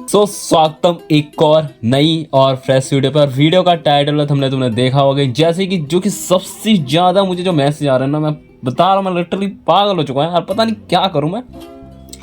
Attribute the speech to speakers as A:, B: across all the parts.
A: स्वागतम एक और नई और फ्रेश वीडियो पर। वीडियो का टाइटल तुमने देखा होगा, जैसे कि जो कि सबसे ज़्यादा मुझे जो मैसेज आ रहे हैं ना, मैं बता रहा हूँ, मैं लिटरली पागल हो चुका है यार, पता नहीं क्या करूँ मैं।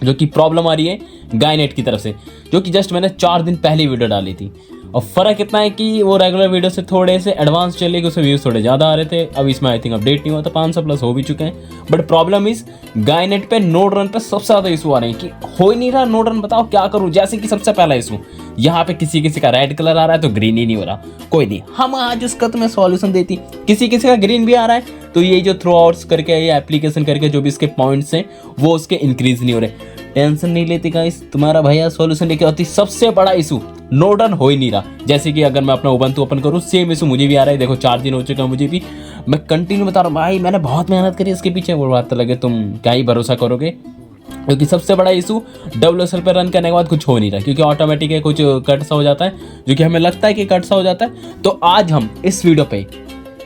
A: जो कि प्रॉब्लम आ रही है गायनेट की तरफ से, जो कि जस्ट मैंने 4 दिन पहले वीडियो डाली थी। और फ़र्क इतना है कि वो रेगुलर वीडियो से थोड़े से एडवांस चले गए, उसमें व्यूज़ थोड़े ज़्यादा आ रहे थे। अब इसमें आई थिंक अपडेट नहीं हुआ था, 500 प्लस हो भी चुके हैं। बट प्रॉब्लम इस गायनेट पे नोड रन पे सबसे ज़्यादा इशू आ रहे हैं कि हो ही नहीं रहा नोड रन, बताओ क्या करूँ। जैसे कि सबसे पहला इशू यहाँ पे किसी किसी का रेड कलर आ रहा है तो ग्रीन ही नहीं हो रहा। कोई नहीं, हम आज उसका तुम्हें सॉल्यूशन देती। किसी किसी का ग्रीन भी आ रहा है तो ये जो थ्रू आउट्स करके ये एप्लीकेशन करके जो भी इसके पॉइंट्स हैं वो उसके इंक्रीज नहीं हो रहे। टेंशन नहीं लेती गाइस, तुम्हारा भैया सॉल्यूशन लेके आती। सबसे बड़ा इशू नोड रन हो ही नहीं रहा। जैसे कि अगर मैं अपना उबंटू ओपन करूँ, सेम इशू मुझे भी आ रहा है। देखो 4 दिन हो चुका है मुझे भी, मैं कंटिन्यू बता रहा हूँ भाई, मैंने बहुत मेहनत करी इसके पीछे। वो बात तो लगे तुम क्या ही भरोसा करोगे, क्योंकि सबसे बड़ा इशू WSL पे रन करने के बाद कुछ हो नहीं रहा, क्योंकि ऑटोमेटिक है कुछ कट सा हो जाता है, जो कि हमें लगता है कि कट सा हो जाता है। तो आज हम इस वीडियो पे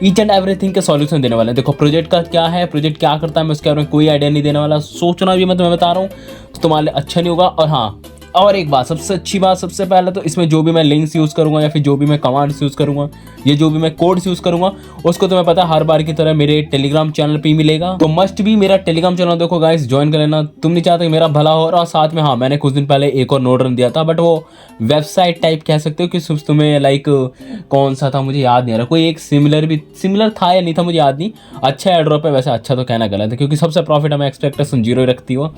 A: ईच एंड एवरीथिंग का सॉल्यूशन देने वाले हैं। देखो प्रोजेक्ट का क्या है, प्रोजेक्ट क्या करता है, मैं उसके बारे में कोई आइडिया नहीं देने वाला। सोचना भी मैं तुम्हें बता रहा हूँ तो तुम्हारे लिए अच्छा नहीं होगा। और हाँ, और एक बात, सबसे अच्छी बात, सबसे पहले तो इसमें जो भी मैं लिंक्स यूज़ करूँगा या फिर जो भी मैं कमांड्स यूज़ करूँगा या जो भी मैं कोड्स यूज़ करूँगा, उसको तुम्हें पता है हर बार की तरह मेरे टेलीग्राम चैनल पे ही मिलेगा। तो मस्ट भी मेरा टेलीग्राम चैनल देखो गाइस, ज्वाइन कर लेना। तुम नहीं चाहते कि मेरा भला हो। और साथ में हाँ, मैंने कुछ दिन पहले एक और नोड रन दिया था, बट वो वेबसाइट टाइप कह सकते हो कि तुम्हें लाइक कौन सा था मुझे याद नहीं आ रहा। कोई एक सिमिलर था या नहीं था मुझे याद नहीं। अच्छा एड्रॉप है, वैसे अच्छा तो कहना गलत है, क्योंकि सबसे प्रॉफिट हमें एक्सपेक्टेशन 0 रखती हो।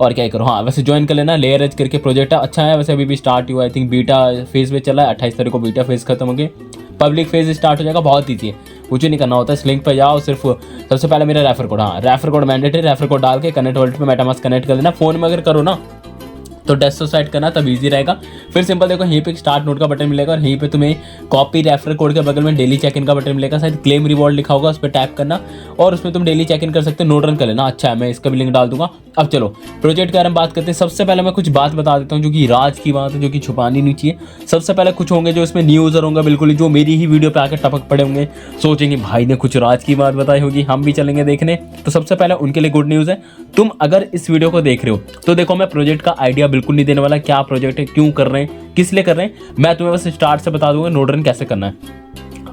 A: और क्या करो, हाँ वैसे ज्वाइन कर लेना। लेयर एज करके प्रोजेक्ट है, अच्छा है। वैसे अभी भी स्टार्ट हुआ, आई थिंक बीटा फेज में चला है। 28 तारीख को बीटा फेज खत्म हो गया, पब्लिक फेज स्टार्ट हो जाएगा। बहुत ईजी है, कुछ नहीं करना होता है। इस लिंक पर जाओ, सिर्फ सबसे पहले मेरा रेफर कोड, हाँ refer code mandatory, refer code डाल के कनेक्ट वॉलेट पे मेटामास्क कनेक्ट कर लेना। फोन में अगर करो ना तो डेस्कटॉप साइड करना, तब इजी रहेगा। फिर सिंपल देखो, यहीं पे स्टार्ट नोट का बटन मिलेगा और यहीं पे तुम्हें कॉपी रेफर कोड के बगल में डेली चेक इन का बटन मिलेगा, शायद क्लेम रिवॉर्ड लिखा होगा, उस पर टैप करना और उसमें तुम डेली चेक इन कर सकते हो, नोट रन कर लेना। अच्छा है, मैं इसका भी लिंक डाल दूंगा। अब चलो प्रोजेक्ट के बारे में बात करते हैं। सबसे पहले मैं कुछ बात बता देता हूँ जो कि राज की बात है, जो कि छुपानी नहीं चाहिए। सबसे पहले कुछ होंगे जो इसमें न्यू यूजर होंगे, बिल्कुल जो मेरी ही वीडियो पे आकर टपक पड़े होंगे, सोचेंगे भाई ने कुछ राज की बात बताई होगी, हम भी चलेंगे देखने। तो सबसे पहले उनके लिए गुड न्यूज़ है। तुम अगर इस वीडियो को देख रहे हो तो देखो, मैं प्रोजेक्ट का आइडिया बिल्कुल नहीं देने वाला, क्या प्रोजेक्ट है, क्यों कर रहे हैं, किस लिए कर रहे हैं। मैं तुम्हें बस स्टार्ट से बता दूंगा नोड रन कैसे करना है।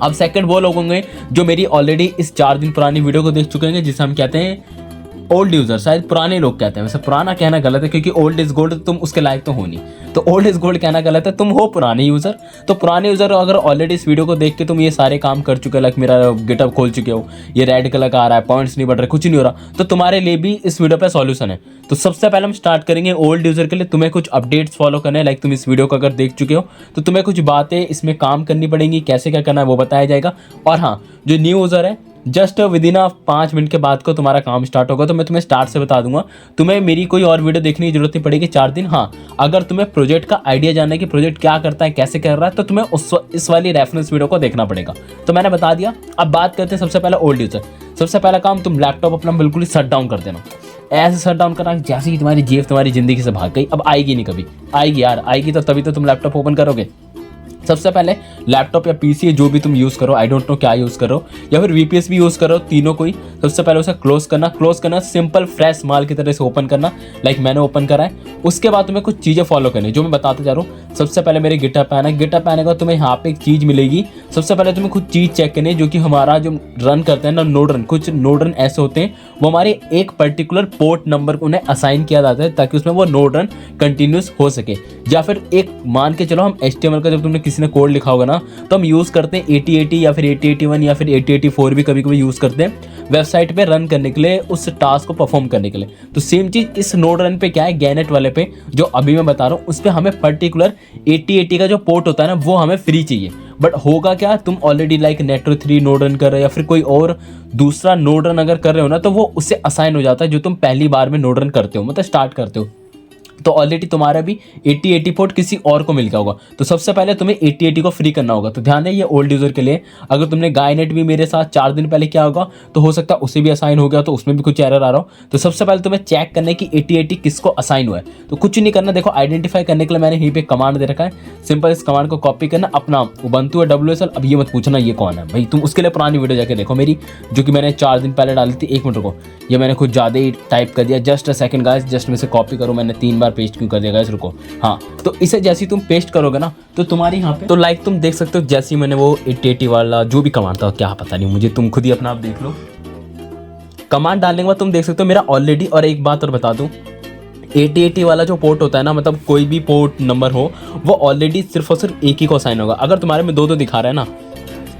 A: अब सेकंड वो लोग होंगे जो मेरी ऑलरेडी इस 4 दिन पुरानी वीडियो को देख चुके हैं, जिसे हम कहते हैं ओल्ड यूजर। शायद पुराने लोग कहते हैं, वैसे पुराना कहना गलत है, क्योंकि ओल्ड इज गोल्ड, तुम उसके लायक तो हो नहीं, तो ओल्ड इज गोल्ड कहना गलत है। तुम हो पुराने यूजर। तो पुराने यूजर अगर ऑलरेडी इस वीडियो को देख के तुम ये सारे काम कर चुके हो, लाइक मेरा गिटअप खोल चुके हो, ये रेड कलर का आ रहा है, पॉइंट्स नहीं बढ़ रहे, कुछ नहीं हो रहा, तो तुम्हारे लिए भी इस वीडियो पे सॉल्यूशन है। तो सबसे पहले हम स्टार्ट करेंगे ओल्ड यूजर के लिए। तुम्हें कुछ अपडेट्स फॉलो करने हैं, लाइक तुम इस वीडियो को अगर देख चुके हो तो तुम्हें कुछ बातें इसमें काम करनी पड़ेंगी, कैसे क्या करना है वो बताया जाएगा। और हाँ, जो न्यू यूजर है, जस्ट विदिन 5 मिनट के बाद को तुम्हारा काम स्टार्ट होगा, तो मैं तुम्हें स्टार्ट से बता दूंगा। तुम्हें मेरी कोई और वीडियो देखने की जरूरत नहीं पड़ेगी 4 दिन। हाँ, अगर तुम्हें प्रोजेक्ट का आइडिया जानना है कि प्रोजेक्ट क्या करता है, कैसे कर रहा है, तो तुम्हें इस वाली रेफरेंस वीडियो को देखना पड़ेगा। तो मैंने बता दिया। अब बात करते हैं सबसे पहले ओल्ड यूजर। सबसे पहला काम, तुम लैपटॉप अपना बिल्कुल ही शट डाउन कर देना। ऐसे शट डाउन करना जैसे कि तुम्हारी जेब तुम्हारी जिंदगी से भाग गई। अब आएगी नहीं, कभी आएगी यार, आएगी तो तभी तो तुम लैपटॉप ओपन करोगे। सबसे पहले लैपटॉप या पीसी जो भी तुम यूज़ करो, आई डोंट नो क्या यूज़ करो, या फिर VPS भी यूज़ करो, तीनों कोई। सबसे पहले उसे क्लोज करना, सिंपल फ्रेश माल की तरह से ओपन करना, लाइक मैंने ओपन करा है। उसके बाद तुम्हें कुछ चीज़ें फॉलो करनी जो मैं बताते जा रहा हूँ। सबसे पहले मेरे गिटहब पे आना है। गिटहब पे आने के बाद तुम्हें यहाँ पे एक चीज़ मिलेगी। सबसे पहले तुम्हें कुछ चीज़ चेक करनी है, जो कि हमारा जो रन करते हैं ना नोड रन, कुछ नोड रन ऐसे होते हैं, वो हमारे एक पर्टिकुलर पोर्ट नंबर को उन्हें असाइन किया जाता है, ताकि उसमें वो नोड रन कंटिन्यूस हो सके। या फिर एक मान के चलो, हम HTML का जब तुमने किसी ने कोड लिखा होगा ना, तो हम यूज़ करते हैं 8080 या फिर 8081 या फिर 8084 भी कभी कभी यूज़ करते हैं वेबसाइट पे रन करने के लिए, उस टास्क को परफॉर्म करने के लिए। तो सेम चीज़ इस नोड रन पे क्या है, गैनेट वाले पे जो अभी मैं बता रहा हूँ, उस पर हमें पर्टिकुलर 8080 का जो पोर्ट होता है ना, वो हमें फ्री चाहिए। बट होगा क्या, तुम already like Nitro 3 node run कर रहे हो या फिर कोई और दूसरा नोड रन अगर कर रहे हो ना, तो वो उससे असाइन हो जाता है जो तुम पहली बार में नोड रन करते हो, मतलब स्टार्ट करते हो। तो ऑलरेडी तुम्हारा भी 8080 पोर्ट किसी और को मिल गया होगा। तो सबसे पहले तुम्हें 8080 को फ्री करना होगा। तो ध्यान है, ये ओल्ड यूजर के लिए। अगर तुमने गायनेट भी मेरे साथ 4 दिन पहले किया होगा, तो हो सकता है उसे भी असाइन हो गया, तो उसमें भी कुछ एरर आ रहा हो। तो सबसे पहले तुम्हें चेक करना है कि 8080 किसको असाइन हुआ है। तो कुछ नहीं करना, देखो आइडेंटिफाई करने के लिए मैंने यहीं पे कमांड दे रखा है। सिंपल इस कमांड को कॉपी करना, अपना उबंटू है WSL। अब ये मत पूछना ये कौन है भाई, तुम उसके लिए पुरानी वीडियो जाके देखो मेरी, जो कि मैंने 4 दिन पहले डाली थी। 1 मिनट को, ये मैंने कुछ ज़्यादा ही टाइप कर दिया, just a second guys, just में से कॉपी करो, मैंने 3 बार बार पेस्ट क्यों कर दिया गाइस, रुको। हाँ, तो इसे जैसे ही तुम पेस्ट करोगे ना तो तुम्हारी यहाँ पे तो लाइक तुम देख सकते हो, जैसे ही मैंने वो 8080 वाला जो भी कमांड था, क्या पता नहीं मुझे, तुम खुद ही अपना आप देख लो। कमांड डालने के बाद तुम देख सकते हो मेरा ऑलरेडी, और एक बात और बता दूं, 8080 वाला जो पोर्ट होता है ना, मतलब कोई भी पोर्ट नंबर हो, वो ऑलरेडी सिर्फ और सिर्फ एक ही को असाइन होगा। अगर तुम्हारे में दो दिखा रहा है ना,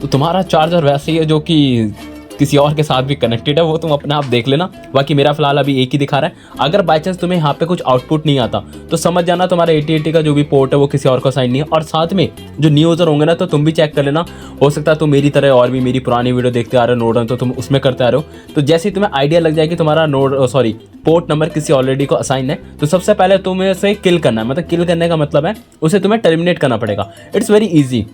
A: तो तुम्हारा चार्जर वैसे ही है जो कि किसी और के साथ भी कनेक्टेड है, वो तुम अपने आप देख लेना। बाकी मेरा फिलहाल अभी एक ही दिखा रहा है। अगर बाई चांस तुम्हें यहाँ पे कुछ आउटपुट नहीं आता तो समझ जाना तुम्हारा 8080 का जो भी पोर्ट है वो किसी और को असाइन नहीं है। और साथ में जो न्यू यूज़र होंगे ना, तो तुम भी चेक कर लेना, हो सकता है तुम मेरी तरह और भी मेरी पुरानी वीडियो देखते आ रहे हो नोड रन, तो तुम उसमें करते आ रहे हो। तो जैसे ही तुम्हें आइडिया लग जाए कि तुम्हारा पोर्ट नंबर किसी ऑलरेडी को असाइन है, तो सबसे पहले तुम्हें उसे किल करना है। मतलब किल करने का मतलब है उसे तुम्हें टर्मिनेट करना पड़ेगा। It's very easy.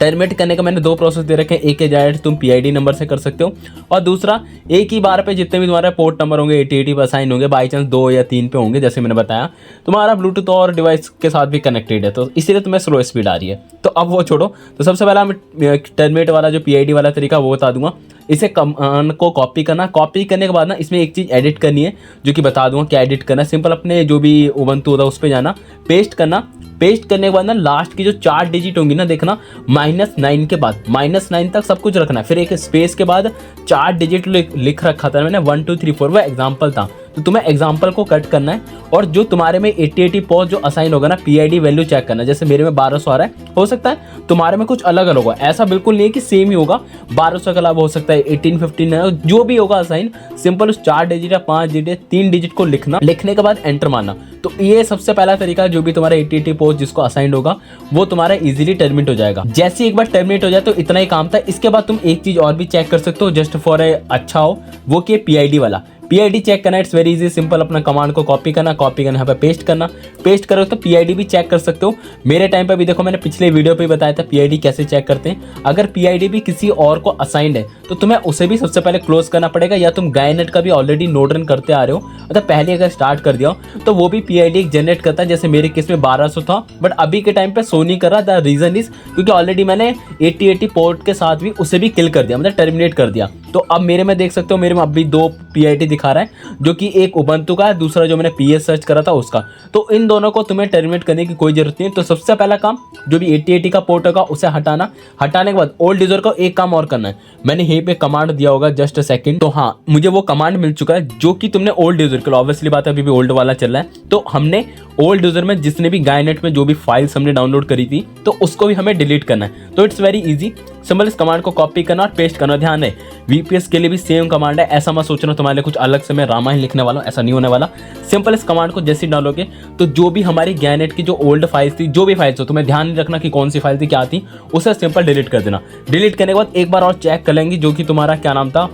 A: टर्मिनेट करने का मैंने दो प्रोसेस दे रखे हैं। एक डायरेक्ट तुम PID नंबर से कर सकते हो, और दूसरा एक ही बार पे जितने भी तुम्हारे पोर्ट नंबर होंगे 8080 पर असाइन होंगे, बाई चांस 2 या 3 पे होंगे, जैसे मैंने बताया, तुम्हारा ब्लूटूथ और डिवाइस के साथ भी कनेक्टेड है, तो इसीलिए तुम्हें स्लो स्पीड आ रही है। तो अब वो छोड़ो, तो सबसे पहला मैं टर्मिनेट वाला जो PID वाला तरीका वो बता दूंगा। इसे कमांड को कॉपी करना, कॉपी करने के बाद ना इसमें एक चीज़ एडिट करनी है, जो कि बता दूंगा क्या एडिट करना है। सिंपल अपने जो भी उबंटू होता है उस पर जाना, पेस्ट करना। पेस्ट करने के बाद ना लास्ट की जो 4 डिजिट होंगी ना, देखना -9 के बाद, -9 तक सब कुछ रखना है। फिर एक स्पेस के बाद 4 डिजिट लिख रखा था मैंने, 1 2 3 4, वह एग्जाम्पल था। तो तुम्हें एग्जाम्पल को कट करना है, और जो तुम्हारे में 8080 पोस्ट जो असाइन होगा ना, PID वैल्यू चेक करना है। जैसे मेरे में 1200 आ रहा है, हो सकता है तुम्हारे में कुछ अलग अलग होगा, ऐसा बिल्कुल नहीं है कि सेम ही होगा। 1200 के अलावा हो सकता है 1815, जो भी होगा असाइन। सिंपल उस 4 डिजिट या 5 डिजिट 3 डिजिट को लिखना, लिखने के बाद एंटर मारना। तो ये सबसे पहला तरीका, जो भी तुम्हारा 8080 पोस्ट जिसको असाइन होगा वो तुम्हारा इजीली टर्मिनेट हो जाएगा। जैसे एक बार टर्मिनेट हो जाए तो इतना ही काम था। इसके बाद तुम एक चीज और भी चेक कर सकते हो, जस्ट फॉर अच्छा हो, वो कि PID वाला PID चेक करना। इट्स वेरी इजी, सिंपल अपना कमांड को कॉपी करना, यहाँ पे पेस्ट करना। पेस्ट करो तो PID भी चेक कर सकते हो। मेरे टाइम पे भी देखो, मैंने पिछले वीडियो पे बताया था PID कैसे चेक करते हैं। अगर PID भी किसी और को असाइंड है तो तुम्हें उसे भी सबसे पहले क्लोज करना पड़ेगा, या तुम गायनेट का भी ऑलरेडी नोड रन करते आ रहे हो, मतलब पहले अगर स्टार्ट कर दिया हो तो वो भी PID जनरेट करता है। जैसे मेरे केस में 1200 था, बट अभी के टाइम पे सो नहीं कर रहा। द रीजन इज क्योंकि ऑलरेडी मैंने 8080 पोर्ट के साथ भी उसे भी किल कर दिया, मतलब टर्मिनेट कर दिया। तो अब मेरे में देख सकते हो, मेरे में अभी 2 PID दिखा रहा है, जो कि एक उबंटू का है, दूसरा जो मैंने PS सर्च करा था उसका। तो इन दोनों को तुम्हें टर्मिनेट करने की कोई जरूरत नहीं है। तो सबसे पहला काम, जो भी 8080 का पोर्ट होगा उसे हटाना। हटाने के बाद ओल्ड यूजर को एक काम और करना है। मैंने यहीं पे कमांड दिया होगा, जस्ट अ सेकंड। तो हाँ, मुझे वो कमांड मिल चुका है जो कि तुमने ओल्ड यूजर के लिए, ऑब्वियसली बात है अभी भी ओल्ड वाला चल रहा है, तो हमने ओल्ड यूजर में जितने भी गायनेट में जो भी फाइल्स हमने डाउनलोड करी थी, तो उसको भी हमें डिलीट करना है। तो इट्स वेरी इजी, सिंपल इस कमांड को कॉपी करना और पेस्ट करना। ध्यान है, VPS के लिए भी सेम कमांड है, ऐसा मत सोचना तुम्हारे लिए कुछ अलग से मैं रामायण लिखने वाला हूँ, ऐसा नहीं होने वाला। सिंपल इस कमांड को जैसे डालोगे तो जो भी हमारी गायनेट की जो ओल्ड फाइल्स थी, जो भी फाइल्स हो, तुम्हें ध्यान नहीं रखना कि कौन सी फाइल थी क्या थी, उसे सिंपल डिलीट कर देना। डिलीट करने के बाद एक बार और चेक कर लेंगे, जो कि तुम्हारा क्या नाम था,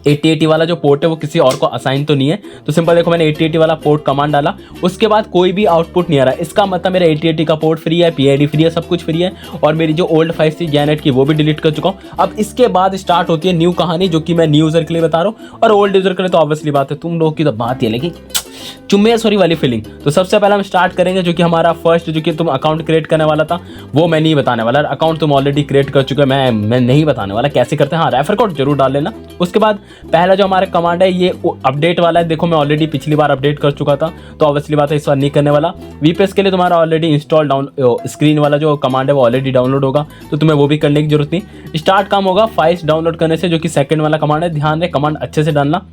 A: 8080 वाला जो पोर्ट है वो किसी और को असाइन तो नहीं है। तो सिंपल देखो, मैंने 8080 वाला पोर्ट कमांड डाला, उसके बाद कोई भी आउटपुट नहीं आ रहा। इसका मतलब मेरा 8080 का पोर्ट फ्री है, PID फ्री है, सब कुछ फ्री है, और मेरी जो ओल्ड फाइल्स थी गायनेट की वो भी डिलीट कर चुका हूँ। अब इसके बाद स्टार्ट होती है न्यू कहानी, जो कि मैं न्यू यूजर के लिए बता रहा हूँ, और ओल्ड यूजर के लिए तो ऑब्वियसली बात है, तुम लोग की तो बात ही है, लेकिन चुम्मेश्वरी वाली फीलिंग। तो सबसे पहले हम स्टार्ट करेंगे, जो कि हमारा फर्स्ट, जो कि तुम अकाउंट क्रिएट करने वाला था, वो मैं नहीं बताने वाला। अकाउंट तुम ऑलरेडी क्रिएट कर चुके हो, मैं नहीं बताने वाला कैसे करते हैं। हाँ, रेफर कोड जरूर डाल लेना। उसके बाद पहला जो हमारा कमांड है ये अपडेट वाला है। देखो, मैं ऑलरेडी पिछली बार अपडेट कर चुका था, तो ऑब्वियसली बात है इस बार नहीं करने वाला। VPS के लिए तुम्हारा ऑलरेडी इंस्टॉल स्क्रीन वाला जो कमांड है वो ऑलरेडी डाउनलोड होगा, तो तुम्हें वो भी करने की जरूरत नहीं। स्टार्ट काम होगा फाइल्स डाउनलोड करने से, जो कि सेकंड वाला कमांड है। ध्यान रहे, कमांड अच्छे से डालना।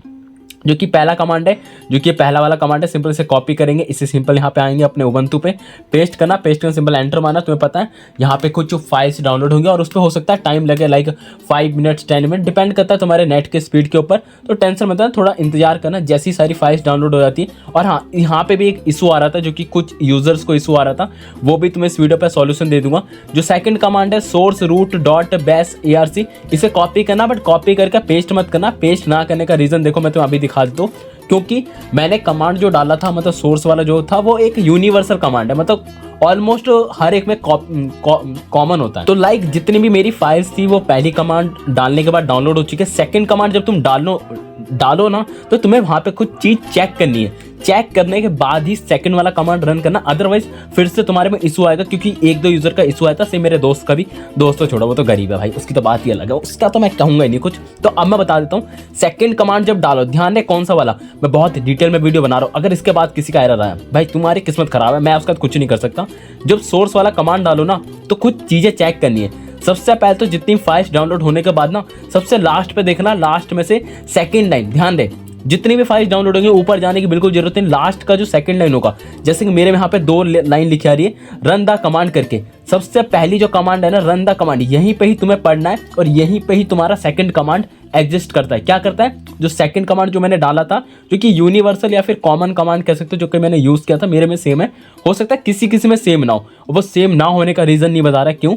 A: जो कि पहला कमांड है, जो कि पहला वाला कमांड है, सिंपल इसे कॉपी करेंगे, इसे सिंपल यहाँ पे आएंगे अपने उबंटू पे, पेस्ट करना। पेस्ट करना, सिंपल एंटर मारना। तुम्हें पता है यहाँ पे कुछ फाइल्स डाउनलोड होंगे, और उस पर हो सकता है टाइम लगे, लाइक 5 मिनट्स 10 मिनट, डिपेंड करता है तुम्हारे नेट के स्पीड के ऊपर। तो टेंशन मत लेना, थोड़ा इंतजार करना, जैसी सारी फाइल्स डाउनलोड हो जाती है। और हाँ, यहाँ पे भी एक इशू आ रहा था, जो कि कुछ यूजर्स को इशू आ रहा था, वो भी तुम्हें इस वीडियो पर सॉल्यूशन दे दूंगा। जो सेकंड कमांड है source root .bash arc, इसे कॉपी करना, बट कॉपी करके पेस्ट मत करना। पेस्ट ना करने का रीजन देखो, मैं तुम्हें अभी दिखा देता हूँ। क्योंकि मैंने कमांड जो डाला था, मतलब सोर्स वाला जो था, वो एक यूनिवर्सल कमांड है, मतलब ऑलमोस्ट हर एक में कॉमन होता है। तो लाइक जितनी भी मेरी फाइल्स थी वो पहली कमांड डालने के बाद डाउनलोड हो चुकी है। सेकंड कमांड जब तुम डालो ना, तो तुम्हें वहां पे कुछ चीज चेक करनी है। चेक करने के बाद ही सेकंड वाला कमांड रन करना, अदरवाइज फिर से तुम्हारे में इशू आएगा। क्योंकि एक दो यूजर का इशू आया था, सेम मेरे दोस्त का भी। दोस्त तो छोड़ो, वो तो गरीब है भाई, उसकी तो बात ही अलग है, उसका तो मैं कहूंगा ही नहीं कुछ। तो अब मैं बता देता हूँ सेकंड कमांड जब डालो, ध्यान रहे कौन सा वाला, मैं बहुत डिटेल में वीडियो बना रहा हूँ। अगर इसके बाद किसी का एरर आया भाई, तुम्हारी किस्मत खराब है, मैं उसका कुछ नहीं कर सकता। जब सोर्स वाला कमांड डालो ना, तो कुछ चीजें चेक करनी है। सबसे पहले तो जितनी फाइल्स डाउनलोड होने के बाद ना, सबसे लास्ट पे देखना, लास्ट में से सेकंड लाइन, ध्यान दे जितनी भी फाइल्स डाउनलोड होंगी ऊपर जाने की बिल्कुल जरूरत नहीं, लास्ट का जो सेकंड लाइन होगा, जैसे कि मेरे यहाँ पे 2 लाइन लिखी आ रही है, रन द कमांड करके। सबसे पहली जो कमांड है ना, रन द कमांड, यहीं पे ही तुम्हें पढ़ना है और यहीं पे ही तुम्हारा सेकंड कमांड एग्जिस्ट करता है। क्या करता है, जो सेकंड कमांड जो मैंने डाला था, जो कि यूनिवर्सल या फिर कॉमन कमांड कह सकते हो, जो कि मैंने यूज किया था, मेरे में सेम है, हो सकता है किसी किसी में सेम ना हो। और वो सेम ना होने का रीजन नहीं बता रहा क्यों,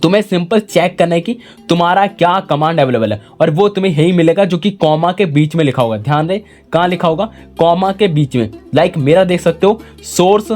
A: तुम्हें सिंपल चेक करना है कि तुम्हारा क्या कमांड अवेलेबल है, और वो तुम्हें यही मिलेगा जो कि कॉमा के बीच में लिखा होगा। ध्यान दे कहाँ लिखा होगा, कॉमा के बीच में। लाइक मेरा देख सकते हो, source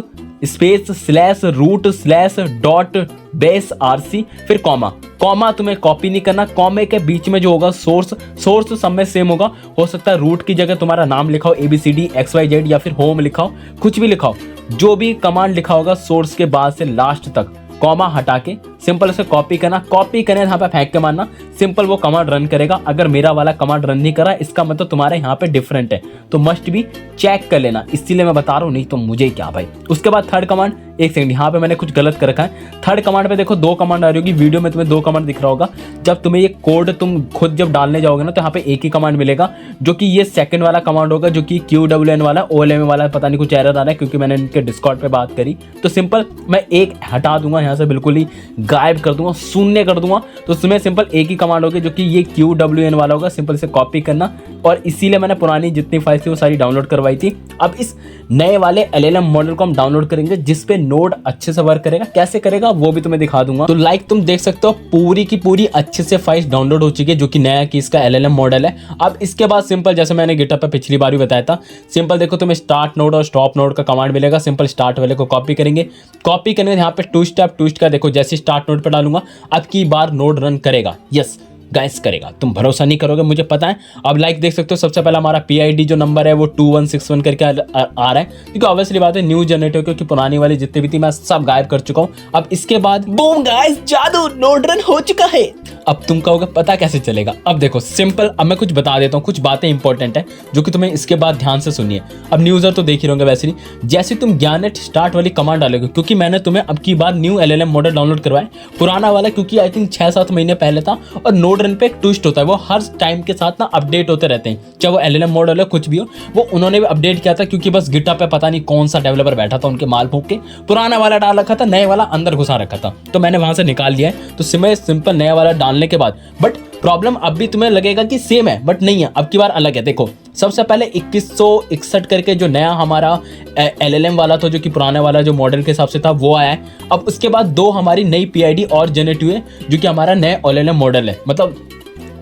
A: space slash root slash dot base RC फिर कॉमा। कॉमा तुम्हें कॉपी नहीं करना, कॉमे के बीच में जो होगा सोर्स सब में सेम होगा। हो सकता है रूट की जगह तुम्हारा नाम लिखा हो ABCD XYZ, या फिर होम लिखा हो, कुछ भी लिखा हो। जो भी कमांड लिखा होगा सोर्स के बाद से लास्ट तक कॉमा हटा के सिंपल उसे कॉपी करना, कॉपी करने यहाँ पे फेंक के मारना, सिंपल वो कमांड रन करेगा। अगर मेरा वाला कमांड रन नहीं करा, इसका मतलब तुम्हारे यहाँ पे डिफरेंट है, तो मस्ट भी चेक कर लेना, इसीलिए मैं बता रहा हूँ, नहीं तो मुझे क्या भाई। उसके बाद थर्ड कमांड, एक सेकंड यहाँ पे मैंने कुछ गलत कर रखा है। थर्ड कमांड पे देखो 2 कमांड आ रही होगी, वीडियो में तुम्हें 2 कमांड दिख रहा होगा। जब तुम्हें ये कोड तुम खुद जब डालने जाओगे ना, तो यहाँ पे एक ही कमांड मिलेगा, जो कि ये सेकंड वाला कमांड होगा, जो कि QWN वाला, OLM वाला, पता नहीं कुछ एरर आ रहा है क्योंकि मैंने इनके डिस्कॉर्ड पे बात करी। तो सिंपल मैं एक हटा दूंगा यहाँ से, बिल्कुल ही गायब कर दूंगा, शून्य कर दूंगा। तो उसमें सिंपल एक ही कमांड होगी, जो कि ये QWN वाला होगा, सिंपल से कॉपी करना। और इसीलिए मैंने पुरानी जितनी फाइल्स थी वो सारी डाउनलोड करवाई थी। अब इस नए वाले LLM मॉडल को हम डाउनलोड करेंगे, जिसपे नोड अच्छे से वर्क करेगा। कैसे करेगा वो भी तुम्हें दिखा दूंगा। तो लाइक तुम देख सकते हो, पूरी की पूरी अच्छे से फाइल्स डाउनलोड हो चुकी है, जो कि नया की इसका LLM मॉडल है। अब इसके बाद सिंपल, जैसे मैंने गिटहब पे पिछली बार भी बताया था, सिंपल देखो तुम्हें स्टार्ट नोड और स्टॉप नोड का कमांड मिलेगा। सिंपल स्टार्ट वाले को कॉपी करेंगे, कॉपी करने यहाँ पे टू स्टेप का देखो, जैसे स्टार्ट नोड पे डालूंगा, अब की बार नोड रन करेगा। यस गाइस करेगा, तुम भरोसा नहीं करोगे मुझे पता है। अब लाइक देख सकते हो, सबसे पहला हमारा PID जो नंबर है वो 2161 करके आ रहा है, क्योंकि ऑब्वियसली बात है न्यू जनरेटर, क्योंकि पुरानी वाली जितनी भी थी मैं सब गायब कर चुका हूँ। अब इसके बाद बूम गाइस, जादू, नोड रन हो चुका है। अब तुम कहोगे पता कैसे चलेगा। अब देखो सिंपल, अब मैं कुछ बता देता हूँ, कुछ बातें इंपॉर्टेंट है जो कि तुम्हें इसके बाद ध्यान से सुनिए। अब न्यू यूजर तो देख ही रहोगे वैसे ही, जैसे तुम ज्ञानेट स्टार्ट वाली कमांड डालोगे, क्योंकि मैंने तुम्हें अब की बार न्यू LLM मॉडल डाउनलोड करवाया, पुराना वाला क्योंकि आई थिंक 6-7 महीने पहले था। और नोड रन पे एक ट्विस्ट होता है, वो हर टाइम के साथ ना अपडेट होते रहते हैं, चाहे वो LLM मॉडल है कुछ भी हो, वो उन्होंने भी अपडेट किया था। क्योंकि बस गिटहब पे पता नहीं कौन सा डेवलपर बैठा था उनके माल फूंक के, पुराना वाला डाल रखा था, नए वाला अंदर घुसा रखा था, तो मैंने वहां से निकाल लिया है। तो सिंपल नया वाला डालने के बाद, बट प्रॉब्लम अब भी तुम्हें लगेगा कि सेम है, बट नहीं है, अब की बार अलग है। देखो सबसे पहले 2161 करके जो नया हमारा LLM वाला था, जो कि पुराने वाला जो मॉडल के हिसाब से था वो आया है। अब उसके बाद 2 हमारी नई PID और जनरेट हुए, जो कि हमारा नया LLM मॉडल है, मतलब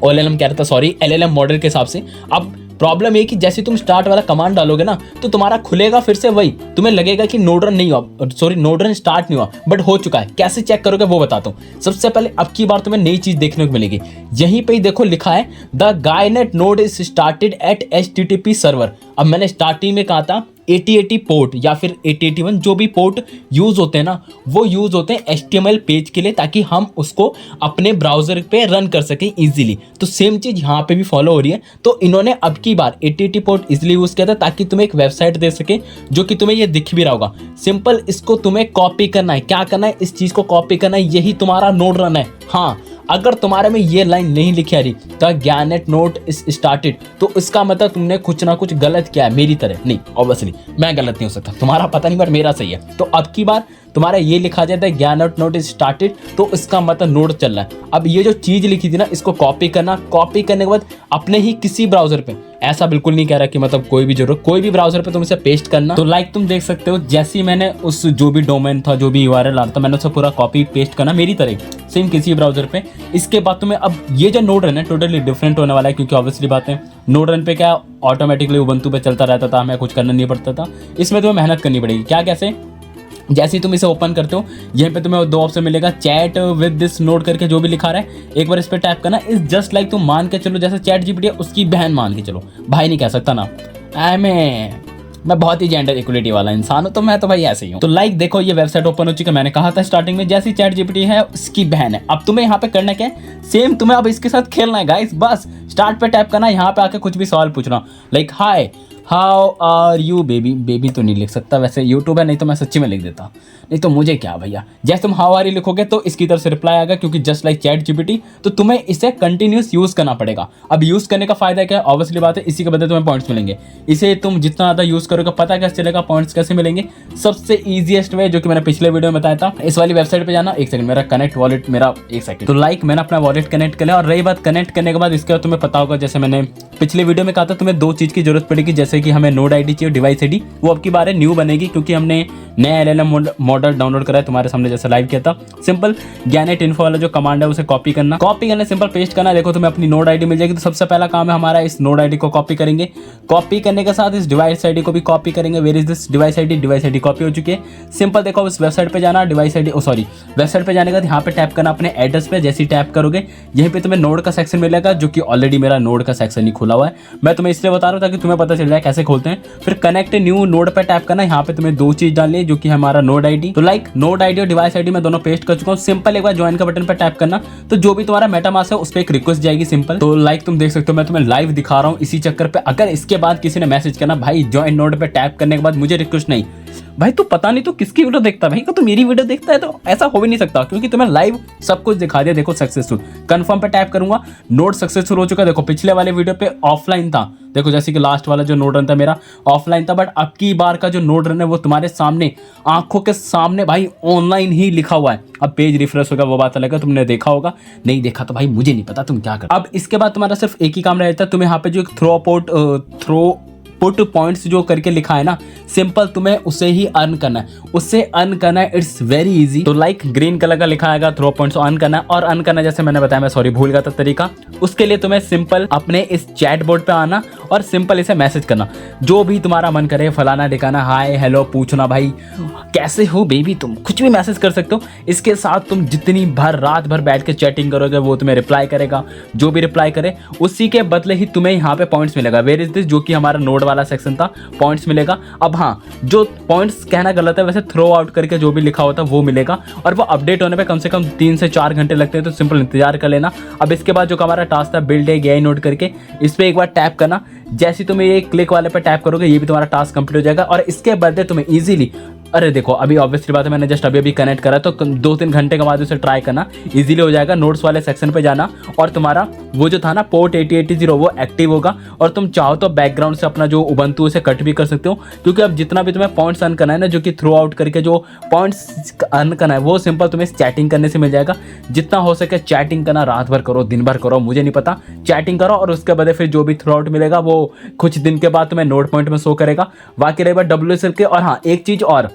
A: OLM कह रहा था, सॉरी, LLM मॉडल के हिसाब से। अब प्रॉब्लम ये कि जैसे तुम स्टार्ट वाला कमांड डालोगे ना, तो तुम्हारा खुलेगा फिर से वही, तुम्हें लगेगा कि नोड रन नहीं हुआ, सॉरी नोड रन स्टार्ट नहीं हुआ, बट हो चुका है। कैसे चेक करोगे वो बताता हूँ। सबसे पहले अब की बार तुम्हें नई चीज देखने को मिलेगी, यहीं पे ही देखो लिखा है द गायनेट node is started at HTTP server. अब मैंने स्टार्टिंग में कहा था 8080 पोर्ट या फिर 8081, जो भी पोर्ट यूज होते हैं ना, वो यूज होते हैं HTML पेज के लिए, ताकि हम उसको अपने ब्राउजर पे रन कर सकें इजीली। तो सेम चीज यहाँ पे भी फॉलो हो रही है। तो इन्होंने अब की बार 8080 पोर्ट इजीली यूज किया था, ताकि तुम्हें एक वेबसाइट दे सके, जो कि तुम्हें ये दिख भी रहा होगा। सिंपल इसको तुम्हें कॉपी करना है। क्या करना है, इस चीज को कॉपी करना है, यही तुम्हारा नोड रन है। हाँ, अगर तुम्हारे में ये लाइन नहीं लिखी आ रही द ज्ञानेट नोड इज स्टार्टेड, तो इसका मतलब तुमने कुछ ना कुछ गलत किया है, मेरी तरह नहीं। ऑब्वियसली मैं गलत नहीं हो सकता, तुम्हारा पता नहीं बट मेरा सही है। तो अब की बार तुम्हारा ये लिखा जाता है ज्ञानेट नोड इज स्टार्टेड, तो इसका मतलब नोड चल रहा है। अब ये जो चीज लिखी थी ना, इसको कॉपी करना, कॉपी करने के बाद अपने ही किसी ब्राउजर पे, ऐसा बिल्कुल नहीं कह रहा कि मतलब कोई भी जरूरत, कोई भी ब्राउजर पे तुम इसे पेस्ट करना। तो लाइक तुम देख सकते हो, जैसे ही मैंने उस जो भी डोमेन था, जो भी URL आ रहा था, मैंने उसे पूरा कॉपी पेस्ट करना मेरी तरह सेम किसी ब्राउजर पे। इसके बाद तुम्हें अब ये जो नोड रन है टोटली डिफरेंट होने वाला है, क्योंकि ऑब्वियसली बात है नोड रन पे क्या ऑटोमेटिकली उबंटू पे चलता रहता था, हमें कुछ करना नहीं पड़ता था। इसमें तुम्हें मेहनत करनी पड़ेगी। क्या, कैसे, जैसे ही तुम इसे ओपन करते हो, यहीं पे तुम्हें 2 ऑप्शन मिलेगा, चैट विद दिस नोड करके जो भी लिखा रहा है, एक बार इस पर टैप करना। इज जस्ट लाइक तुम मान के चलो जैसे ChatGPT है उसकी बहन मान के चलो, भाई नहीं कह सकता ना, मैं बहुत ही जेंडर इक्वलिटी वाला इंसान हूँ, तो मैं तो भाई ऐसे ही हूँ। तो लाइक देखो ये वेबसाइट ओपन हो चुकी है, मैंने कहा था स्टार्टिंग में जैसी ChatGPT है उसकी बहन है। अब तुम्हें यहाँ पे करना क्या है, सेम तुम्हें अब इसके साथ खेलना है गाइस। बस स्टार्ट पे टैप करना, यहाँ पे आके कुछ भी सवाल पूछना, like hi how are you baby. Baby तो नहीं लिख सकता वैसे, यूट्यूब है, नहीं तो मैं सच्ची में लिख देता, नहीं तो मुझे क्या भैया। जैसे तुम हाउ आर यू लिखोगे तो इसकी तरफ से रिप्लाई आएगा, क्योंकि जस्ट लाइक ChatGPT तो तुम्हें इसे कंटिन्यूस यूज़ करना पड़ेगा। अब यूज़ करने का फायदा क्या है, ऑब्वियसली बात है, इसी के बदले तुम्हें पॉइंट्स मिलेंगे। इसे तुम जितना ज़्यादा यूज़ करोगे पता कैसे चलेगा पॉइंट्स कैसे मिलेंगे। सबसे ईजिएस्ट वे जो कि मैंने पिछले वीडियो में बताया था, इस वाली वेबसाइट पर जाना। एक सेकंड, मेरा कनेक्ट वॉलेट, मेरा एक सेकंड। तो लाइक मैंने अपना वॉलेट कनेक्ट कर लिया, और रही बात कनेक्ट करने के बाद इसके बाद तुम्हें पता होगा, जैसे मैंने पिछले वीडियो में कहा था, तुम्हें 2 चीज़ की जरूरत पड़ेगी, जैसे कि हमें नोड आईडी चाहिए, डिवाइस आईडी। वो अब की बार न्यू बनेगी, क्योंकि हमने नया LLM मॉडल डाउनलोड करा है, तुम्हारे सामने जैसे लाइव किया था। सिंपल गैनेट इन्फो वाला जो कमांड है उसे कॉपी करना, सिंपल पेस्ट करना। देखो तुम्हें अपनी नोड आईडी मिल जाएगी। तो सबसे पहला काम है हमारा, इस नोड आईडी को कॉपी करेंगे। कॉपी करने के साथ इस डिवाइस आईडी को भी कॉपी करेंगे। Where is this device ID? Device ID copy हो चुकी है। सिंपल देखो इस वेबसाइट पे जाना, डिवाइस आईडी वेबसाइट पे जाने के बाद यहाँ पे टैप करना अपने एड्रेस पे। जैसे टैप करोगे यहीं पे तुम्हें नोड का सेक्शन मिलेगा, जो कि ऑलरेडी मेरा नोड का सेक्शन ही खुला हुआ है। मैं तुम्हें इसलिए बता रहा हूँ ताकि तुम्हें पता चल जाए कैसे खोलते हैं। फिर कनेक्ट न्यू नोड पे टैप करना। यहाँ पे तुम्हें 2 चीज डालनी है, जो कि हमारा नोड आईडी। तो लाइक नोड आईडी और डिवाइस आईडी मैं दोनों पेस्ट कर चुका हूँ। सिंपल एक बार ज्वाइन का बटन पे टैप करना, तो जो भी तुम्हारा मेटामास्क है उस पर एक रिक्वेस्ट जाएगी सिंपल। तो लाइक तुम देख सकते हो मैं तुम्हें लाइव दिखा रहा हूँ इसी चक्कर पे। अगर इसके बाद किसी ने मैसेज करना भाई ज्वाइन नोड पे टैप करने के बाद मुझे रिक्वेस्ट नहीं, भाई तू पता नहीं तो किसकी वीडियो देखता है भाई, तो मेरी वीडियो देखता है, तो ऐसा हो भी नहीं सकता, क्योंकि तुम्हें लाइव सब कुछ दिखा दिया। देखो सक्सेसफुल, कंफर्म पे टैप करूंगा, नोड सक्सेसफुल हो चुका है। देखो पिछले वाले वीडियो पे ऑफलाइन था, देखो जैसे कि लास्ट वाला जो नोड रन था मेरा ऑफलाइन था, बट अब की बार का जो नोड रन है वो तुम्हारे सामने आंखों के सामने भाई ऑनलाइन ही लिखा हुआ है। अब पेज रिफ्रेश होगा वो बात अलग है, तुमने देखा होगा, नहीं देखा तो भाई मुझे नहीं पता तुम क्या कर। अब इसके बाद तुम्हारा सिर्फ एक ही काम रहता है, तुम्हें यहाँ पे जो एक पुट पॉइंट्स जो करके लिखा है ना, सिंपल तुम्हें उसे ही अर्न करना है, उससे अर्न करना है। It's very easy. तो लाइक ग्रीन कलर का लिखा आएगा थ्रो पॉइंट्स अर्न करना है, और अर्न करना जैसे मैंने बताया, मैं सॉरी भूल गया था तरीका। उसके लिए तुम्हें सिंपल अपने इस चैट बोर्ड पे आना और सिंपल इसे मैसेज करना, जो भी तुम्हारा मन करे, फलाना दिखाना, हाय हेलो पूछना, भाई कैसे हो बेबी, तुम कुछ भी मैसेज कर सकते हो। इसके साथ तुम जितनी भर रात भर बैठ के चैटिंग करोगे वो तुम्हें रिप्लाई करेगा। जो भी रिप्लाई करे उसी के बदले ही तुम्हें यहाँ पे पॉइंट्स मिलेगा। Where is this? जो कि हमारा नोड वाला सेक्शन था, पॉइंट्स मिलेगा। अब हाँ, जो पॉइंट्स कहना गलत है, वैसे थ्रो आउट करके जो भी लिखा होता है वो मिलेगा, और वो अपडेट होने पे कम से कम 3 से 4 घंटे लगते हैं, तो सिंपल इंतजार कर लेना। अब इसके बाद जो हमारा टास्क था बिल्ड ए AI नोड करके, इस पर एक बार टैप करना। जैसे तुम ये क्लिक वाले पे टैप करोगे ये भी तुम्हारा टास्क कंप्लीट हो जाएगा, और इसके बदले तुम्हें इजीली, अरे देखो अभी ऑब्वियसली बात है मैंने जस्ट अभी कनेक्ट करा, तो 2-3 घंटे के बाद उसे ट्राई करना, इजीली हो जाएगा। नोट्स वाले सेक्शन पे जाना, और तुम्हारा वो जो था ना पोर्ट 8080 वो एक्टिव होगा, और तुम चाहो तो बैकग्राउंड से अपना जो उबंटू उसे कट भी कर सकते हो, क्योंकि अब जितना भी तुम्हें पॉइंट्स अर्न करना है ना, जो कि थ्रो आउट करके जो पॉइंट्स अर्न करना है वो सिंपल तुम्हें चैटिंग करने से मिल जाएगा। जितना हो सके चैटिंग करना, रात भर करो दिन भर करो मुझे नहीं पता, चैटिंग करो, और उसके बाद फिर जो भी थ्रो आउट मिलेगा वो कुछ दिन के बाद तुम्हें नोट पॉइंट में शो करेगा। बाकी रही बात WSL के, और हाँ एक चीज़ और,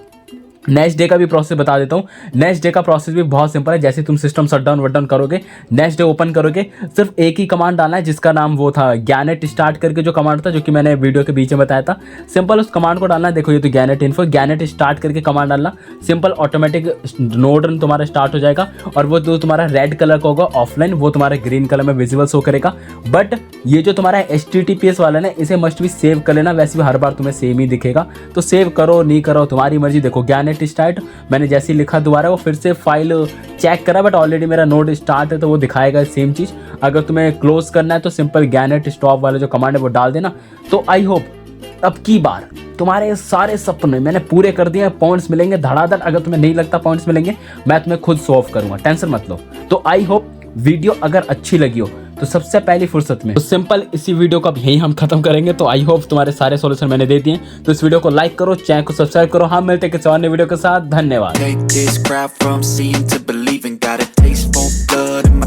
A: नेक्स्ट डे का भी प्रोसेस बता देता हूँ। नेक्स्ट डे का प्रोसेस भी बहुत सिंपल है। जैसे तुम सिस्टम शटडाउन करोगे, नेक्स्ट डे ओपन करोगे, सिर्फ एक ही कमांड डालना है, जिसका नाम वो था गैनेट स्टार्ट करके जो कमांड था, जो कि मैंने वीडियो के बीच में बताया था। सिंपल उस कमांड को डालना है। देखो ये तो गैनेट इन्फो, गैनेट स्टार्ट करके कमांड डालना, सिंपल ऑटोमेटिक नोड रन तुम्हारा स्टार्ट हो जाएगा, और वो जो तुम्हारा रेड कलर का होगा ऑफलाइन, वो तुम्हारे ग्रीन कलर में विजिबल शो करेगा। बट ये जो तुम्हारा HTTPS वाला ना, इसे मस्ट भी सेव कर लेना, वैसे भी हर बार तुम्हें सेम ही दिखेगा, तो सेव करो नहीं करो तुम्हारी मर्जी। देखो गैनेट स्टार्ट मैंने जैसे ही लिखा, दोबारा वो फिर से फाइल चेक करा, बट ऑलरेडी मेरा नोड स्टार्ट है तो वो दिखाएगा सेम चीज़। अगर तुम्हें क्लोज करना है तो सिंपल गैनेट स्टॉप वाला जो कमांड है वो डाल देना। तो आई होप अब की बार तुम्हारे सारे सपने मैंने पूरे कर दिए, पॉइंट्स मिलेंगे धड़ाधड़। अगर तुम्हें नहीं लगता पॉइंट्स मिलेंगे, मैं तुम्हें खुद शो ऑफ करूंगा, टेंशन मत लो। तो आई होप वीडियो अगर अच्छी लगी हो तो सबसे पहली फुर्सत में तो सिंपल इसी वीडियो को अब यही हम खत्म करेंगे। तो आई होप तुम्हारे सारे सॉल्यूशन मैंने दे दिए, तो इस वीडियो को लाइक करो, चैनल को सब्सक्राइब करो। हम मिलते हैं किसी और नए वीडियो के साथ, धन्यवाद।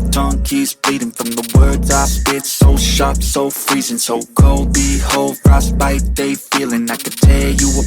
A: tongue keeps bleeding from the words I spit, so sharp, so freezing, so cold. Behold, frostbite, they feeling. I could tear you apart.